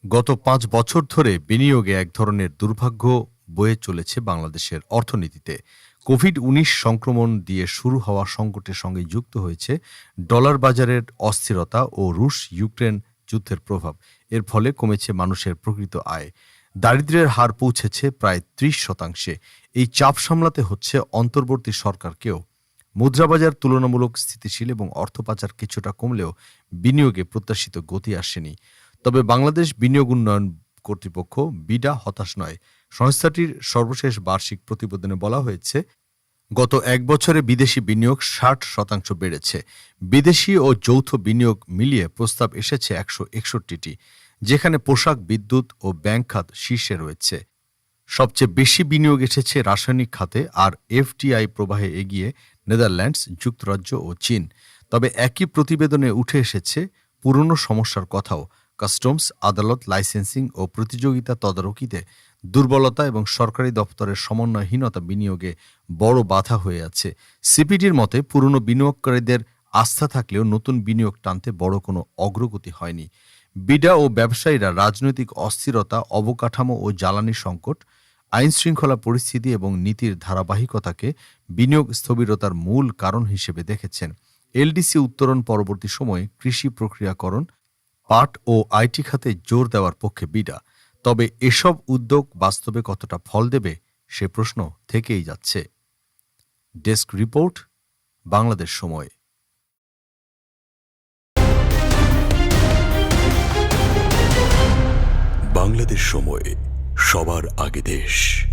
গত ৫ বছর ধরে বিনিয়োগে এক ধরনের দুর্ভাগ্য বয়ে চলেছে বাংলাদেশের অর্থনীতিতে। কোভিড-১৯ সংক্রমণ দিয়ে শুরু হওয়া সংকটের সঙ্গে যুক্ত হয়েছে ডলার বাজারের অস্থিরতা ও রুশ-ইউক্রেন যুদ্ধের প্রভাব। এর ফলে কমেছে মানুষের প্রকৃত আয়। দারিদ্র্যের হার পৌঁছেছে প্রায় ৩০%। এই চাপ সামলাতে হচ্ছে অন্তর্বর্তী সরকারকেও। মুদ্রাবাজার তুলনামূলক স্থিতিশীল এবং অর্থ পাচার কিছুটা কমলেও বিনিয়োগে প্রত্যাশিত গতি আসেনি। তবে বাংলাদেশ বিনিয়োগ উন্নয়ন কর্তৃপক্ষ বিডা হতাশ নয়। সংস্থাটির সর্বশেষ বার্ষিক প্রতিবেদনে বলা হয়েছে, গত এক বছরে বিদেশি বিনিয়োগ ৬০% বেড়েছে। বিদেশি ও যৌথ বিনিয়োগ মিলিয়ে প্রস্তাব এসেছে ১৬১টি, যেখানে পোশাক, বিদ্যুৎ ও ব্যাংক খাত শীর্ষে রয়েছে। সবচেয়ে বেশি বিনিয়োগ এসেছে রাসায়নিক খাতে, আর এফডিআই প্রবাহে এগিয়ে নেদারল্যান্ডস, যুক্তরাজ্য ও চীন। তবে একই প্রতিবেদনে উঠে এসেছে পুরনো সমস্যার কথাও। কাস্টমস, আদালত, লাইসেন্সিং ও প্রতিযোগিতা তদারকিতে দুর্বলতা এবং সরকারি দপ্তরের সমন্বয়হীনতা বিনিয়োগে বড় বাধা হয়ে আছে। সিপিডির মতে, পুরনো বিনিয়োগকারীদের আস্থা থাকলেও নতুন বিনিয়োগ টানতে বড় কোনো অগ্রগতি হয়নি। বিডা ও ব্যবসায়ীরা রাজনৈতিক অস্থিরতা, অবকাঠামো ও জ্বালানি সংকট, আইনশৃঙ্খলা পরিস্থিতি এবং নীতির ধারাবাহিকতাকে বিনিয়োগ স্থবিরতার মূল কারণ হিসেবে দেখেছেন। এলডিসি উত্তরণ পরবর্তী সময়ে কৃষি প্রক্রিয়াকরণ, পাট ও আইটি খাতে জোর দেওয়ার পক্ষে বিডা। তবে এসব উদ্যোগ বাস্তবে কতটা ফল দেবে সে প্রশ্ন থেকেই যাচ্ছে। ডেস্ক রিপোর্ট, বাংলাদেশ সময়। বাংলাদেশ সময়, সবার আগে দেশ।